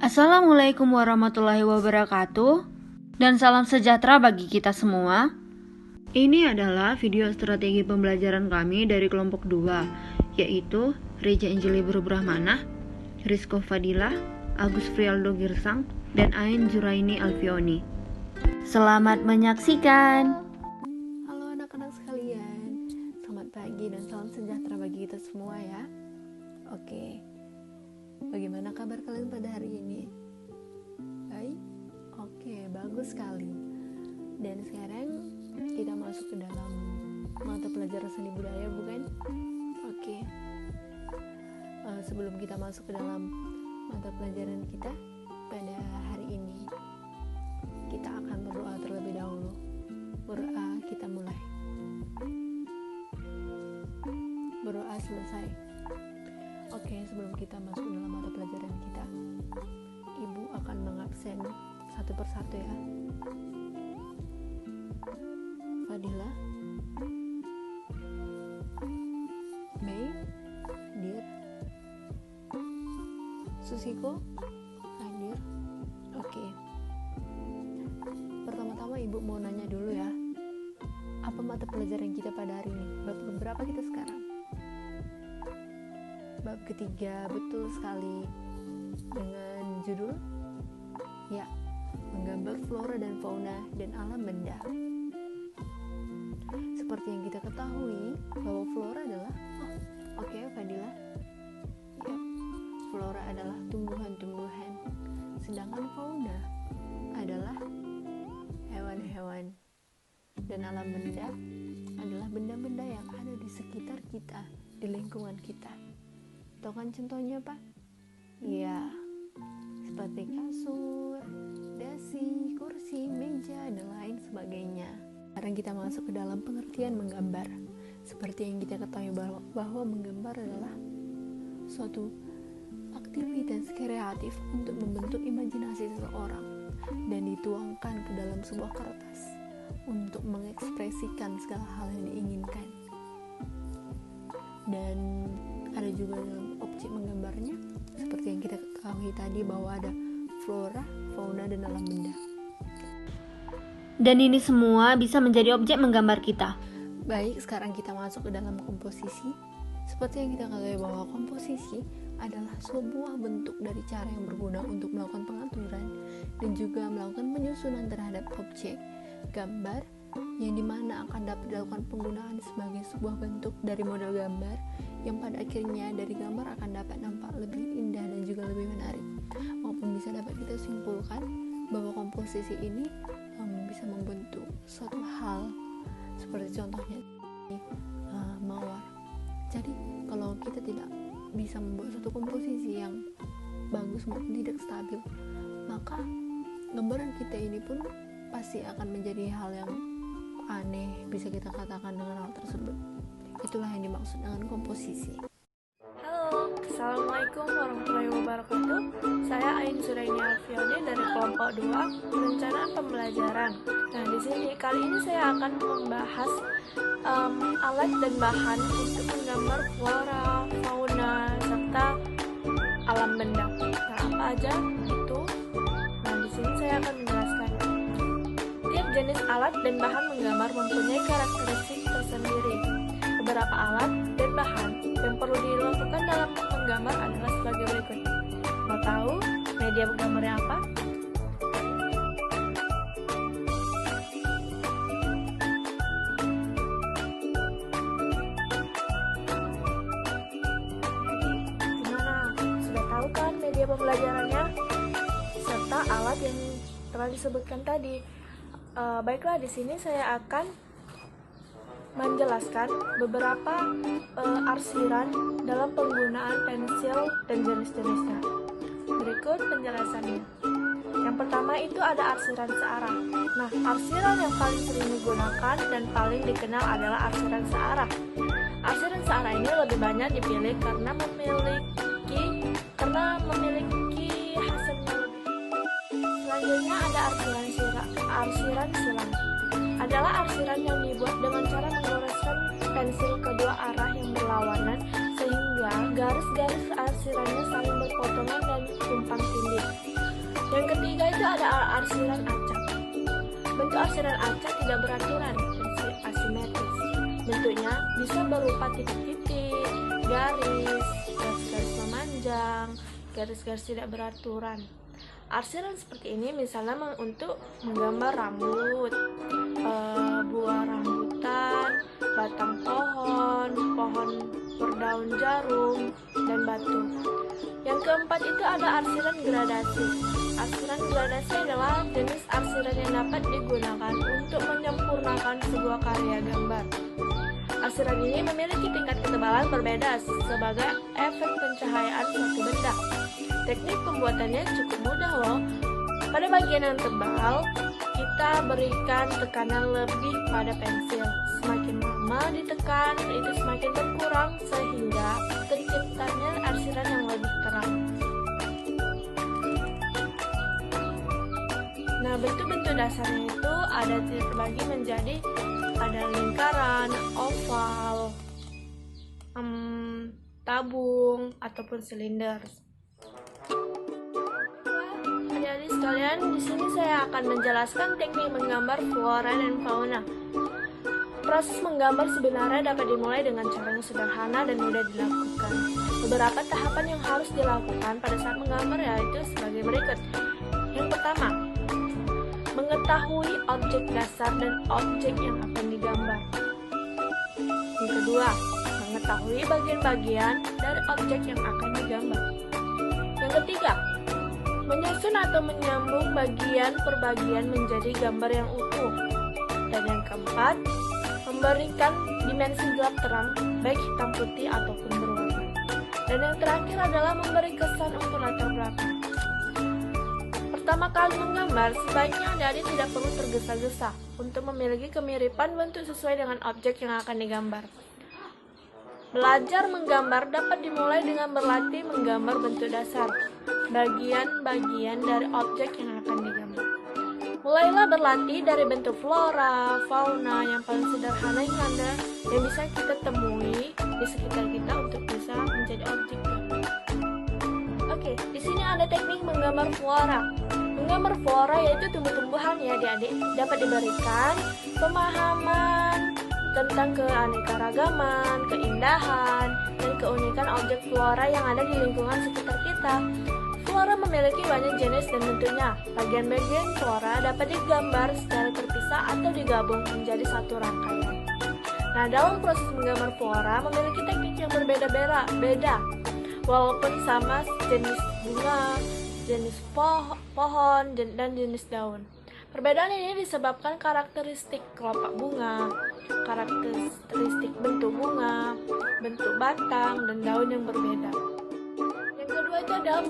Assalamualaikum warahmatullahi wabarakatuh, dan salam sejahtera bagi kita semua. Ini adalah video strategi pembelajaran kami dari kelompok 2, yaitu Reja Anjeli Brahmana, Rizko Fadilah, Agus Frialdo Girsang, dan Ain Zuraini Alfioni. Selamat menyaksikan. Halo anak-anak sekalian, selamat pagi dan salam sejahtera bagi kita semua ya. Oke, bagaimana kabar kalian pada hari ini? Baik? Oke, bagus sekali. Dan sekarang kita masuk ke dalam mata pelajaran seni budaya, bukan? Oke. Sebelum kita masuk ke dalam mata pelajaran kita pada hari ini, kita akan berdoa terlebih dahulu. Berdoa, kita mulai. Berdoa selesai. Oke, sebelum kita masuk dalam mata pelajaran kita, Ibu akan mengabsen satu persatu ya. Fadilah, Mei, Dir, Susiko, hadir. Oke. Pertama-tama Ibu mau nanya dulu ya, apa mata pelajaran kita pada hari ini? Bab berapa kita sekarang? Bab ketiga, betul sekali. Dengan judul ya, menggambar flora dan fauna dan alam benda. Seperti yang kita ketahui bahwa flora adalah Fadilah. Ya, flora adalah tumbuhan-tumbuhan, sedangkan fauna adalah hewan-hewan, dan alam benda adalah benda-benda yang ada di sekitar kita, di lingkungan kita. Tahu kan contohnya, Pak? Iya, seperti kasur, dasi, kursi, meja, dan lain sebagainya. Sekarang kita masuk ke dalam pengertian menggambar. Seperti yang kita ketahui bahwa menggambar adalah suatu aktivitas kreatif untuk membentuk imajinasi seseorang dan dituangkan ke dalam sebuah kertas untuk mengekspresikan segala hal yang diinginkan. Dan ada juga dalam objek menggambarnya, seperti yang kita ketahui tadi bahwa ada flora, fauna, dan alam benda. Dan ini semua bisa menjadi objek menggambar kita. Baik, sekarang kita masuk ke dalam komposisi. Seperti yang kita ketahui bahwa komposisi adalah sebuah bentuk dari cara yang berguna untuk melakukan pengaturan dan juga melakukan penyusunan terhadap objek gambar, yang dimana akan dapat dilakukan penggunaan sebagai sebuah bentuk dari model gambar yang pada akhirnya dari gambar akan dapat nampak lebih indah dan juga lebih menarik, maupun bisa dapat kita simpulkan bahwa komposisi ini bisa membentuk suatu hal, seperti contohnya mawar. Jadi kalau kita tidak bisa membuat suatu komposisi yang bagus maupun tidak stabil, maka gambaran kita ini pun pasti akan menjadi hal yang aneh, bisa kita katakan dengan hal tersebut. Itulah yang dimaksud dengan komposisi. Halo, Assalamualaikum warahmatullahi wabarakatuh. Saya Ain Zuraini Alfioni dari kelompok 2, perencanaan pembelajaran. Nah, di sini kali ini saya akan membahas alat dan bahan untuk menggambar flora, fauna, serta alam benda. Nah, apa aja itu? Nah, di sini saya akan menjelaskan. Tiap jenis alat dan bahan menggambar mempunyai karakteristik tersendiri. Beberapa alat dan bahan yang perlu dilakukan dalam menggambar adalah sebagai berikut. Mau tahu media gambarnya apa? Gimana? Sudah tahu kan media pembelajarannya? Serta alat yang telah disebutkan tadi. Baiklah, di sini saya akan menjelaskan beberapa arsiran dalam penggunaan pensil dan jenis-jenisnya. Berikut penjelasannya. Yang pertama itu ada arsiran searah. Nah, arsiran yang paling sering digunakan dan paling dikenal adalah arsiran searah. Arsiran searah ini lebih banyak dipilih karena memiliki hasilnya lebih. Selanjutnya ada arsiran silang. Adalah arsiran yang dibuat dengan cara menggoreskan pensil kedua arah yang berlawanan sehingga garis-garis arsirannya saling berpotongan dan tumpang tindih. itu ada arsiran acak. Bentuk arsiran acak tidak beraturan, asimetris. Bentuknya bisa berupa titik-titik, garis, garis-garis memanjang, garis-garis tidak beraturan. Arsiran seperti ini misalnya untuk menggambar rambut, buah rambutan, batang pohon, pohon berdaun jarum, dan batu. Yang keempat itu ada arsiran gradasi. Arsiran gradasi adalah jenis arsiran yang dapat digunakan untuk menyempurnakan sebuah karya gambar. Arsiran ini memiliki tingkat ketebalan berbeda sebagai efek pencahayaan suatu benda. Teknik pembuatannya cukup mudah loh. Pada bagian yang tebal, kita berikan tekanan lebih pada pensil. Semakin lama ditekan, itu semakin berkurang sehingga terciptanya arsiran yang lebih terang. Nah, bentuk-bentuk dasarnya itu ada terbagi menjadi ada lingkaran, oval, tabung, ataupun silinder. Adik-adik sekalian, di sini saya akan menjelaskan teknik menggambar flora dan fauna. Proses menggambar sebenarnya dapat dimulai dengan cara yang sederhana dan mudah dilakukan. Beberapa tahapan yang harus dilakukan pada saat menggambar yaitu sebagai berikut. Yang pertama, mengetahui objek dasar dan objek yang akan digambar. Yang kedua, mengetahui bagian-bagian dari objek yang akan digambar. Yang ketiga, menyusun atau menyambung bagian per bagian menjadi gambar yang utuh. Dan yang keempat, memberikan dimensi gelap terang, baik hitam putih ataupun berwarna. Dan yang terakhir adalah memberi kesan untuk latar belakang. Pertama kali menggambar, sebaiknya adik-adik tidak perlu tergesa-gesa untuk memiliki kemiripan bentuk sesuai dengan objek yang akan digambar. Belajar menggambar dapat dimulai dengan berlatih menggambar bentuk dasar, bagian-bagian dari objek yang akan digambar. Mulailah berlatih dari bentuk flora, fauna yang paling sederhana yang bisa kita temui di sekitar kita untuk bisa menjadi objek gambar. Oke, di sini ada teknik menggambar flora. Menggambar flora yaitu tumbuh-tumbuhan ya adik-adik, dapat diberikan pemahaman tentang keanekaragaman, keindahan, dan keunikan objek flora yang ada di lingkungan sekitar kita. Flora memiliki banyak jenis dan bentuknya. Bagian-bagian flora dapat digambar secara terpisah atau digabung menjadi satu rangkaian. Nah, dalam proses menggambar flora memiliki teknik yang berbeda-beda. Walaupun sama jenis bunga, jenis pohon, dan jenis daun. Perbedaan ini disebabkan karakteristik kelopak bunga, karakteristik bentuk bunga, bentuk batang, dan daun yang berbeda. Yang kedua itu adalah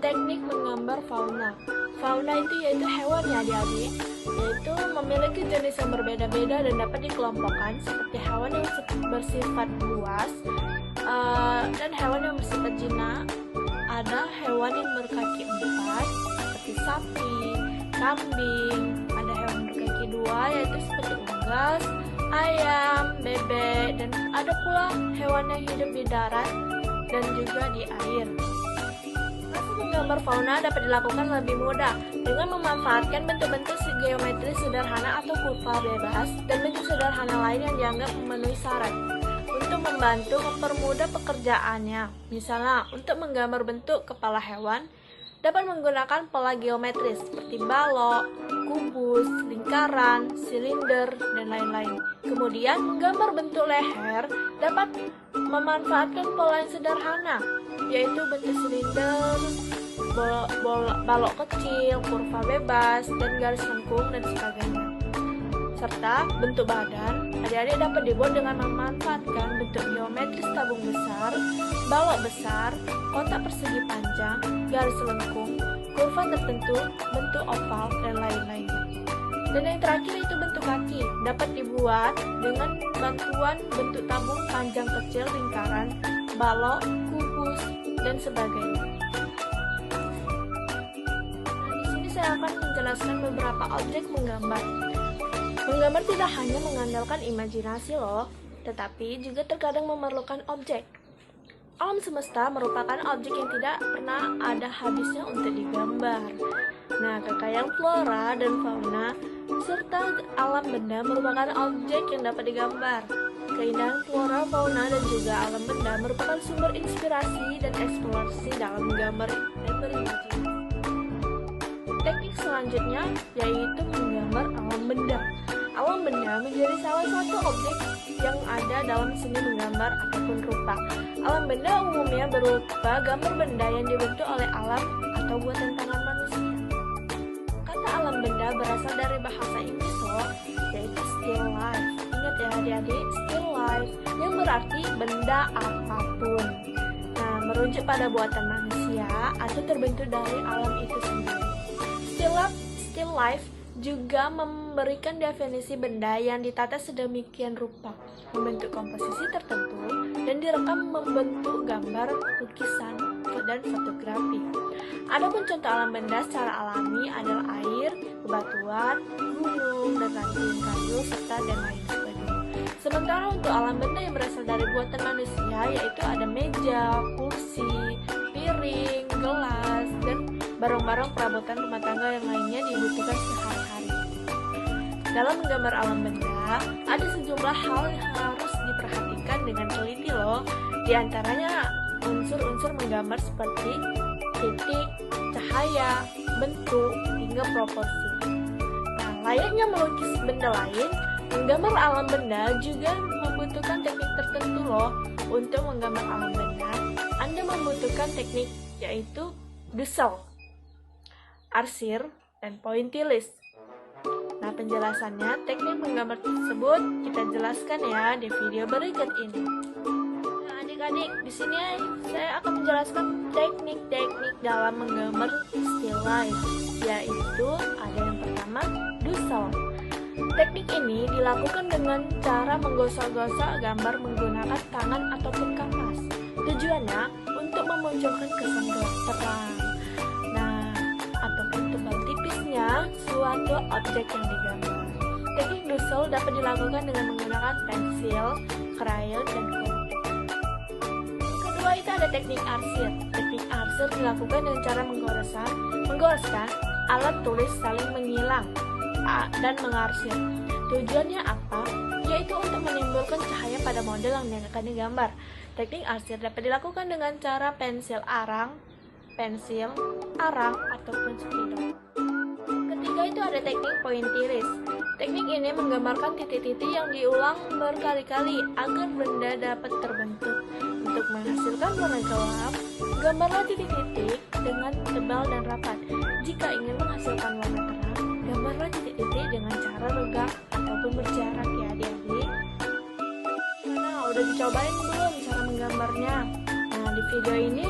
teknik menggambar fauna. Fauna itu yaitu hewan ya adik-adik, yaitu memiliki jenis yang berbeda-beda dan dapat dikelompokkan seperti hewan yang bersifat buas dan hewan yang bersifat jinak. Ada hewan yang berkaki 4 seperti sapi, kambing, ada hewan berkaki 2 yaitu seperti unggas, ayam, bebek, dan ada pula hewan yang hidup di darat dan juga di air. Proses menggambar fauna dapat dilakukan lebih mudah dengan memanfaatkan bentuk-bentuk geometri sederhana atau kurva bebas dan bentuk sederhana lain yang dianggap memenuhi syarat untuk membantu mempermudah pekerjaannya. Misalnya, untuk menggambar bentuk kepala hewan dapat menggunakan pola geometris seperti balok, kubus, lingkaran, silinder, dan lain-lain. Kemudian, menggambar bentuk leher dapat memanfaatkan pola yang sederhana, yaitu bentuk silinder, balok kecil, kurva bebas, dan garis lengkung, dan sebagainya. Serta bentuk badan, adik-adik dapat dibuat dengan memanfaatkan bentuk geometris tabung besar, balok besar, kotak persegi panjang, garis lengkung, kurva tertentu, bentuk oval, dan lain-lainnya. Dan yang terakhir itu bentuk kaki, dapat dibuat dengan bantuan bentuk tabung panjang kecil, lingkaran, balok, kubus, dan sebagainya. Nah, di sini saya akan menjelaskan beberapa objek menggambar. Menggambar tidak hanya mengandalkan imajinasi loh, tetapi juga terkadang memerlukan objek. Alam semesta merupakan objek yang tidak pernah ada habisnya untuk digambar. Nah, kekayaan flora dan fauna serta alam benda merupakan objek yang dapat digambar. Keindahan flora, fauna, dan juga alam benda merupakan sumber inspirasi dan eksplorasi dalam menggambar dan berimajinasi. Teknik selanjutnya yaitu menggambar alam benda. Alam benda menjadi salah satu objek yang ada dalam seni menggambar ataupun rupa. Alam benda umumnya berupa gambar benda yang dibentuk oleh alam atau buatan tangan manusia. Kata alam benda berasal dari bahasa Inggris loh, yaitu still life. Ingat ya adik-adik, still life yang berarti benda apapun. Nah, merujuk pada buatan manusia atau terbentuk dari alam itu sendiri. Still life juga memberikan definisi benda yang ditata sedemikian rupa, membentuk komposisi tertentu, dan direkam membentuk gambar, lukisan, dan fotografi. Adapun contoh alam benda secara alami adalah air, bebatuan, gunung, dan ranting kayu, serta dan lain sebagainya. Sementara untuk alam benda yang berasal dari buatan manusia, yaitu ada meja, kursi, piring, gelas, dan barang-barang perabotan rumah tangga yang lainnya dibutuhkan sehari-hari. Dalam menggambar alam benda, ada sejumlah hal yang harus diperhatikan dengan teliti loh. Di antaranya unsur-unsur menggambar seperti titik, cahaya, bentuk, hingga proporsi. Nah, layaknya melukis benda lain, menggambar alam benda juga membutuhkan teknik tertentu loh. Untuk menggambar alam benda, Anda membutuhkan teknik yaitu dusel, arsir, dan pointillis. Nah, penjelasannya teknik menggambar tersebut kita jelaskan ya di video berikut ini. Nah, adik-adik, di sini saya akan menjelaskan teknik-teknik dalam menggambar still life, yaitu ada yang pertama, dusel. Teknik ini dilakukan dengan cara menggosok-gosok gambar menggunakan tangan ataupun kanvas. Tujuannya untuk memunculkan kesan gelap terang. Nah, ataupun tebal tipisnya suatu objek yang digambar. Teknik dusel dapat dilakukan dengan menggunakan pensil, krayon, dan kontur. Kedua itu ada teknik arsir. Teknik arsir dilakukan dengan cara menggoreskan alat tulis saling mengilang dan mengarsir. Tujuannya apa? Yaitu untuk menimbulkan cahaya pada model yang akan digambar. Teknik arsir dapat dilakukan dengan cara pensil arang, ataupun spidol. Ketiga itu ada teknik pointillis. Teknik ini menggambarkan titik-titik yang diulang berkali-kali agar benda dapat terbentuk. Untuk menghasilkan warna gelap, gambarlah titik-titik dengan tebal dan rapat. Jika ingin menghasilkan warna terang, gambarlah titik-titik dengan cara regap ataupun berjarak ya adik-adik. Nah, udah dicobain belum cara menggambarnya? Nah, di video ini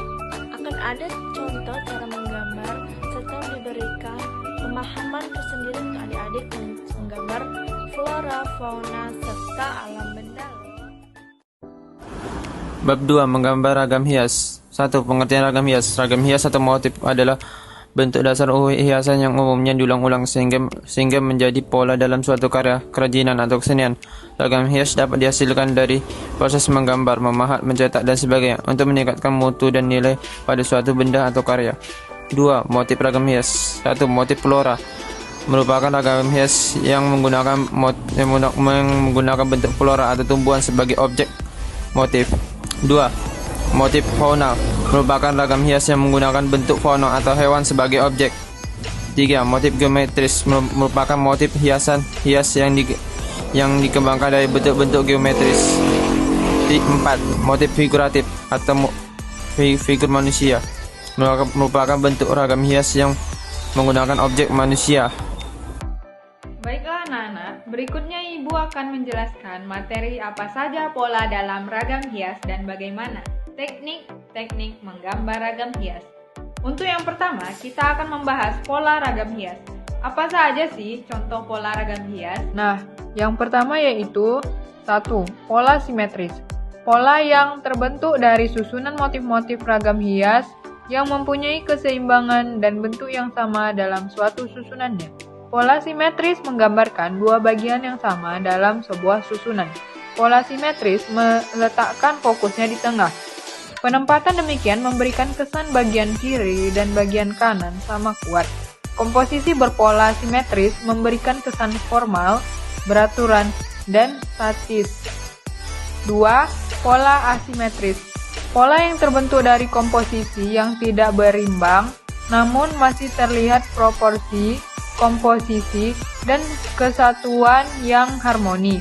akan ada contoh cara menggambar serta diberikan pemahaman tersendiri untuk adik-adik menggambar flora, fauna, serta alam benda. Bab 2. Menggambar ragam hias. 1. Pengertian ragam hias. Ragam hias atau motif adalah bentuk dasar hiasan yang umumnya diulang-ulang sehingga menjadi pola dalam suatu karya kerajinan atau kesenian. Ragam hias dapat dihasilkan dari proses menggambar, memahat, mencetak, dan sebagainya untuk meningkatkan mutu dan nilai pada suatu benda atau karya. 2. Motif ragam hias. 1. Motif flora merupakan ragam hias yang menggunakan bentuk flora atau tumbuhan sebagai objek motif. 2. Motif fauna merupakan ragam hias yang menggunakan bentuk fauna atau hewan sebagai objek. 3. Motif geometris merupakan motif hiasan hias yang dikembangkan dari bentuk-bentuk geometris. 4. Motif figuratif atau figur manusia merupakan bentuk ragam hias yang menggunakan objek manusia. Baiklah anak-anak, berikutnya Ibu akan menjelaskan materi apa saja pola dalam ragam hias dan bagaimana teknik menggambar ragam hias. Untuk yang pertama, kita akan membahas pola ragam hias. Apa saja sih contoh pola ragam hias? Nah, yang pertama yaitu 1. Pola simetris. Pola yang terbentuk dari susunan motif-motif ragam hias yang mempunyai keseimbangan dan bentuk yang sama dalam suatu susunannya. Pola simetris menggambarkan dua bagian yang sama dalam sebuah susunan. Pola simetris meletakkan fokusnya di tengah. Penempatan demikian memberikan kesan bagian kiri dan bagian kanan sama kuat. Komposisi berpola simetris memberikan kesan formal, beraturan, dan statis. 2. Pola asimetris. Pola yang terbentuk dari komposisi yang tidak berimbang, namun masih terlihat proporsi, komposisi, dan kesatuan yang harmoni.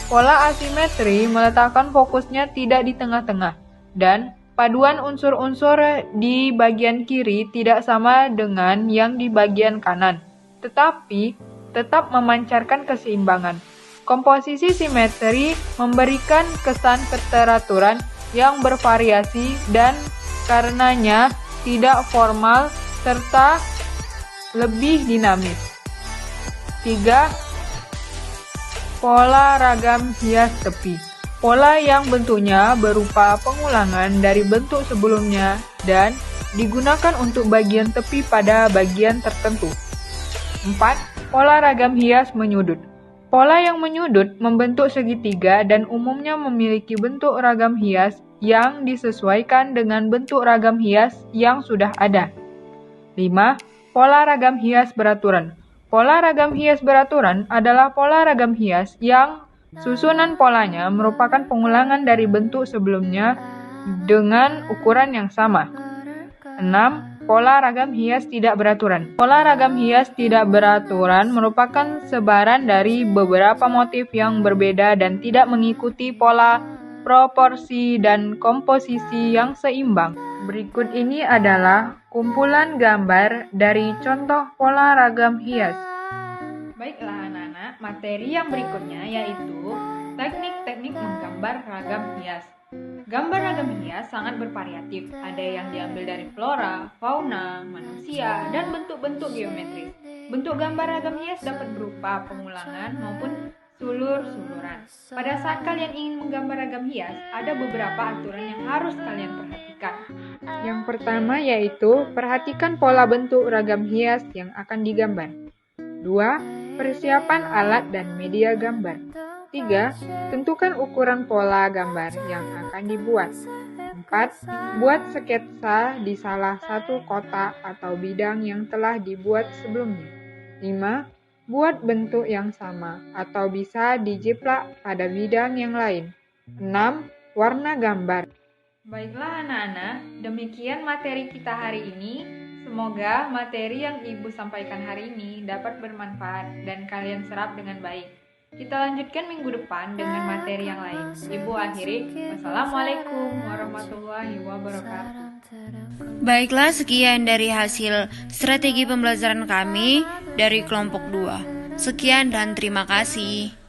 Pola asimetri meletakkan fokusnya tidak di tengah-tengah, dan paduan unsur-unsur di bagian kiri tidak sama dengan yang di bagian kanan, tetapi tetap memancarkan keseimbangan. Komposisi simetri memberikan kesan keteraturan yang bervariasi dan karenanya tidak formal serta lebih dinamis. 3. Pola ragam hias tepi. Pola yang bentuknya berupa pengulangan dari bentuk sebelumnya dan digunakan untuk bagian tepi pada bagian tertentu. 4. Pola ragam hias menyudut. Pola yang menyudut membentuk segitiga dan umumnya memiliki bentuk ragam hias yang disesuaikan dengan bentuk ragam hias yang sudah ada. 5. Pola ragam hias beraturan. Pola ragam hias beraturan adalah pola ragam hias yang susunan polanya merupakan pengulangan dari bentuk sebelumnya dengan ukuran yang sama. 6. Pola ragam hias tidak beraturan. Pola ragam hias tidak beraturan merupakan sebaran dari beberapa motif yang berbeda dan tidak mengikuti pola, proporsi, dan komposisi yang seimbang. Berikut ini adalah kumpulan gambar dari contoh pola ragam hias. Baiklah anak-anak, materi yang berikutnya yaitu teknik-teknik menggambar ragam hias. Gambar ragam hias sangat bervariatif, ada yang diambil dari flora, fauna, manusia, dan bentuk-bentuk geometris. Bentuk gambar ragam hias dapat berupa pengulangan maupun sulur-suluran. Pada saat kalian ingin menggambar ragam hias, ada beberapa aturan yang harus kalian perhatikan. Yang pertama yaitu perhatikan pola bentuk ragam hias yang akan digambar. 2. Persiapan alat dan media gambar. 3. Tentukan ukuran pola gambar yang akan dibuat. 4. Buat sketsa di salah satu kotak atau bidang yang telah dibuat sebelumnya. 5. Buat bentuk yang sama atau bisa dijiplak pada bidang yang lain. 6. Warna gambar. Baiklah anak-anak, demikian materi kita hari ini. Semoga materi yang Ibu sampaikan hari ini dapat bermanfaat dan kalian serap dengan baik. Kita lanjutkan minggu depan dengan materi yang lain. Ibu akhiri, wassalamualaikum warahmatullahi wabarakatuh. Baiklah, sekian dari hasil strategi pembelajaran kami dari kelompok 2. Sekian dan terima kasih.